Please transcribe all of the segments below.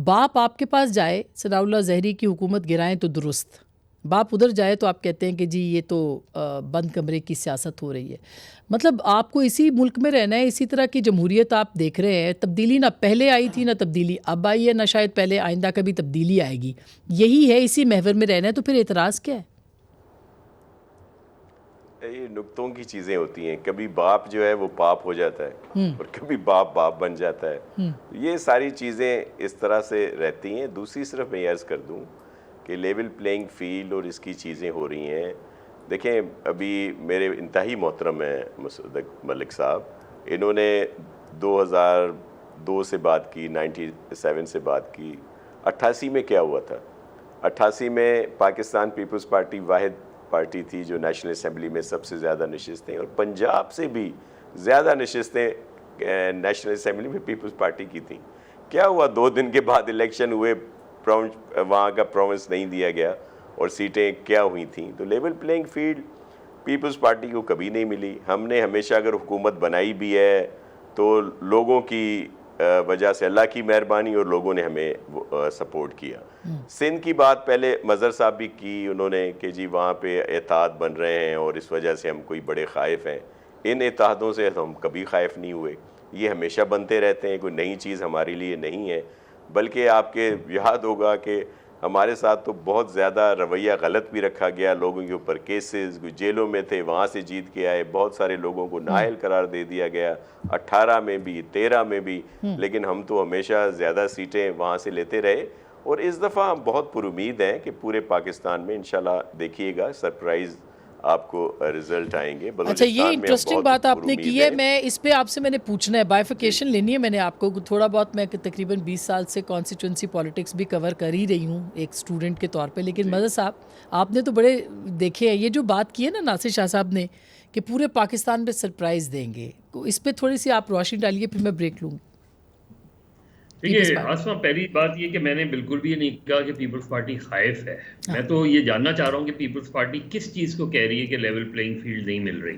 باپ آپ کے پاس جائے ثناء اللہ زہری کی حکومت گرائیں تو درست، باپ ادھر جائے تو آپ کہتے ہیں کہ جی یہ تو بند کمرے کی سیاست ہو رہی ہے. مطلب آپ کو اسی ملک میں رہنا ہے، اسی طرح کی جمہوریت آپ دیکھ رہے ہیں. تبدیلی نہ پہلے آئی تھی نہ تبدیلی اب آئی ہے، نہ شاید پہلے آئندہ کبھی تبدیلی آئے گی. یہی ہے، اسی محور میں رہنا ہے، تو پھر اعتراض کیا ہے؟ یہ نقطوں کی چیزیں ہوتی ہیں. کبھی باپ جو ہے وہ پاپ ہو جاتا ہے اور کبھی باپ باپ بن جاتا ہے. یہ ساری چیزیں اس طرح سے رہتی ہیں. دوسری صرف میں عرض کر دوں کہ لیول پلینگ فیلڈ اور اس کی چیزیں ہو رہی ہیں. دیکھیں ابھی میرے انتہائی محترم ہیں مصدق ملک صاحب، انہوں نے 2002 سے بات کی، 97 سے بات کی. 88 میں کیا ہوا تھا؟ 88 میں پاکستان پیپلز پارٹی واحد پارٹی تھی جو نیشنل اسمبلی میں سب سے زیادہ نشستیں، اور پنجاب سے بھی زیادہ نشستیں نیشنل اسمبلی میں پیپلز پارٹی کی تھیں. کیا ہوا؟ 2 دن کے بعد الیکشن ہوئے، وہاں کا پروونس نہیں دیا گیا اور سیٹیں کیا ہوئی تھیں. تو level playing field Peoples Party کو کبھی نہیں ملی. ہم نے ہمیشہ اگر حکومت بنائی بھی ہے تو لوگوں کی وجہ سے، اللہ کی مہربانی، اور لوگوں نے ہمیں سپورٹ کیا. سندھ کی بات پہلے مظہر صاحب بھی کی انہوں نے کہ جی وہاں پہ اتحاد بن رہے ہیں اور اس وجہ سے ہم کوئی بڑے خائف ہیں. ان اتحادوں سے ہم کبھی خائف نہیں ہوئے، یہ ہمیشہ بنتے رہتے ہیں. کوئی نئی چیز ہمارے لیے نہیں ہے. بلکہ آپ کے یاد ہوگا کہ ہمارے ساتھ تو بہت زیادہ رویہ غلط بھی رکھا گیا، لوگوں کے اوپر کیسز، کوئی جیلوں میں تھے وہاں سے جیت کے آئے، بہت سارے لوگوں کو نااہل قرار دے دیا گیا، 18 میں بھی 13 میں بھی. لیکن ہم تو ہمیشہ زیادہ سیٹیں وہاں سے لیتے رہے. اور اس دفعہ ہم بہت پر امید ہیں کہ پورے پاکستان میں انشاءاللہ دیکھیے گا سرپرائز آپ کو رزلٹ آئیں گے. اچھا، یہ انٹرسٹنگ بات آپ نے کی ہے. میں اس پہ آپ سے میں نے پوچھنا ہے، بائیفیکیشن لینی ہے. میں نے آپ کو تھوڑا بہت، میں تقریباً 20 سال سے کانسٹیٹوئنسی پالیٹکس بھی کور کر ہی رہی ہوں ایک اسٹوڈنٹ کے طور پہ. لیکن مظہر صاحب، آپ نے تو بڑے دیکھے ہیں، یہ جو بات کی ہے نا ناصر شاہ صاحب نے کہ پورے پاکستان میں سرپرائز دیں گے، اس پہ تھوڑی سی آپ روشنی ڈالیے، پھر میں بریک لوں گی. دیکھیے آسما، پہلی بات یہ کہ میں نے بالکل بھی یہ نہیں کہا کہ پیپلز پارٹی خائف ہے. میں تو یہ جاننا چاہ رہا ہوں کہ پیپلز پارٹی کس چیز کو کہہ رہی ہے کہ لیول پلینگ فیلڈ نہیں مل رہی.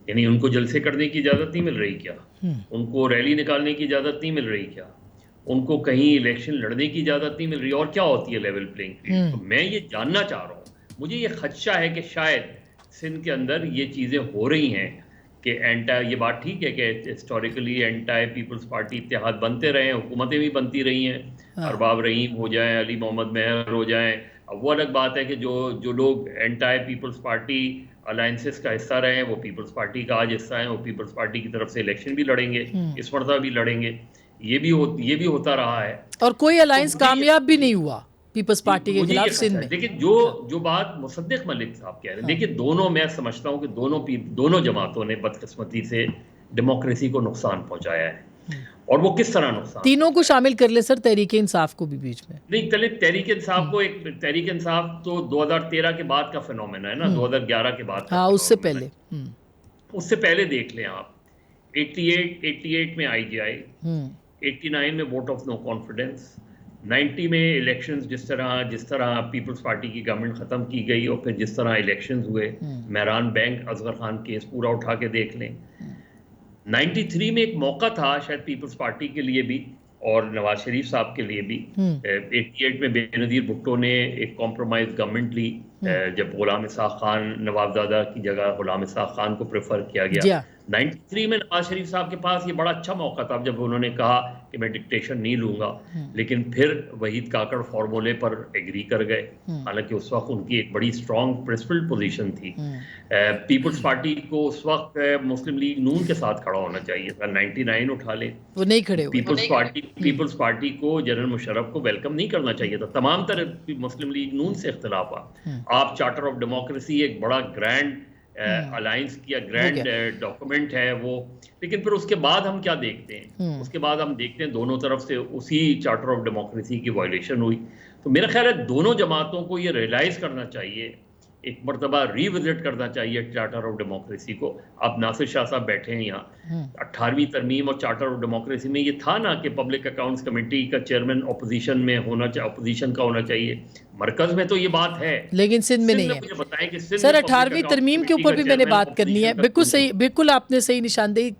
یعنی ان کو جلسے کرنے کی اجازت نہیں مل رہی کیا؟ ان کو ریلی نکالنے کی اجازت نہیں مل رہی کیا؟ ان کو کہیں الیکشن لڑنے کی اجازت نہیں مل رہی؟ اور کیا ہوتی ہے لیول پلینگ فیلڈ؟ تو میں یہ جاننا چاہ رہا ہوں. مجھے یہ خدشہ ہے کہ شاید سندھ کے اندر یہ چیزیں ہو رہی ہیں کہ یہ بات ٹھیک ہے کہ ہسٹوریکلی اینٹائی پیپلز پارٹی اتحاد بنتے رہے ہیں، حکومتیں بھی بنتی رہی ہیں، ارباب رحیم ہو جائیں، علی محمد مہر ہو جائیں. اب وہ الگ بات ہے کہ جو لوگ اینٹائی پیپلز پارٹی الائنسز کا حصہ رہے ہیں وہ پیپلز پارٹی کا آج حصہ ہیں، وہ پیپلز پارٹی کی طرف سے الیکشن بھی لڑیں گے، اس مرتبہ بھی لڑیں گے. یہ بھی ہوتا رہا ہے، اور کوئی الائنس کامیاب بھی نہیں ہوا پیپلز پارٹی کے خلاف سندھ میں. لیکن جو بات مصدق ملک صاحب کہہ رہے ہیں، دیکھیں دونوں، میں سمجھتا ہوں کہ دونوں جماعتوں نے بدقسمتی سے ڈیموکریسی کو نقصان پہنچایا ہے. اور وہ کس طرح نقصان؟ تینوں کو شامل کر لے سر، تحریک انصاف کو بھی بیچ میں نہیں. کل تحریک انصاف کو، تحریک انصاف تو 2013 کے بعد کا فینومینا ہے نا، 2011 کے بعد. ہاں، اس سے پہلے دیکھ لیں آپ. 88 میں آئی جی آئی، 89 میں ووٹ آف نو کانفیڈنس، 90 میں الیکشنز جس طرح پیپلز پارٹی کی گورنمنٹ ختم کی گئی، اور پھر جس طرح الیکشنز ہوئے، مہران بینک اصغر خان کیس پورا اٹھا کے دیکھ لیں. 93 میں ایک موقع تھا شاید پیپلز پارٹی کے لیے بھی اور نواز شریف صاحب کے لیے بھی. 88 میں بے نظیر بھٹو نے ایک کمپرومائز گورنمنٹ لی جب غلام اسحاق خان نوابزادہ کی جگہ غلام اسحاق خان کو پریفر کیا گیا. 93 میں نواز شریف صاحب کے پاس یہ بڑا اچھا موقع تھا جب انہوں نے کہا کہ میں ڈکٹیشن نہیں لوں گا، لیکن پھر وحید کاکڑ فارمولے پر ایگری کر گئے، حالانکہ اس وقت ان کی ایک بڑی اسٹرانگ پرنسپل پوزیشن تھی. پیپلز پارٹی کو اس وقت مسلم لیگ نون کے ساتھ کھڑا ہونا چاہیے تھا. 99 اٹھا لے، وہ نہیں کھڑے ہوئے. پیپلز پارٹی کو جنرل مشرف کو ویلکم نہیں کرنا چاہیے تھا. تمام تر مسلم لیگ نون سے اختلافات. آپ چارٹر آف ڈیموکریسی ایک بڑا گرینڈ الائنس کیا گرینڈ ڈاکومنٹ ہے وہ، لیکن پھر اس کے بعد ہم کیا دیکھتے ہیں؟ اس کے بعد ہم دیکھتے ہیں دونوں طرف سے اسی چارٹر آف ڈیموکریسی کی وائلیشن ہوئی. تو میرا خیال ہے دونوں جماعتوں کو یہ ریئلائز کرنا چاہیے، ایک مرتبہ ری وزٹ کرنا چاہیے چارٹر آف ڈیموکریسی کو. اب ناصر شاہ صاحب بیٹھے ہیں یہاں، 18ویں ترمیم اور چارٹر آف ڈیموکریسی میں یہ تھا نا کہ پبلک اکاؤنٹس کمیٹی کا چیئرمین اپوزیشن میں ہونا چاہیے، اپوزیشن کا ہونا چاہیے. مرکز میں تو یہ بات ہے لیکن سندھ میں نہیں ہے. سر 18ویں ترمیم کے اوپر بھی میں نے بات کرنی ہے. بالکل صحیح، بالکل آپ نے صحیح نشاندہی کی.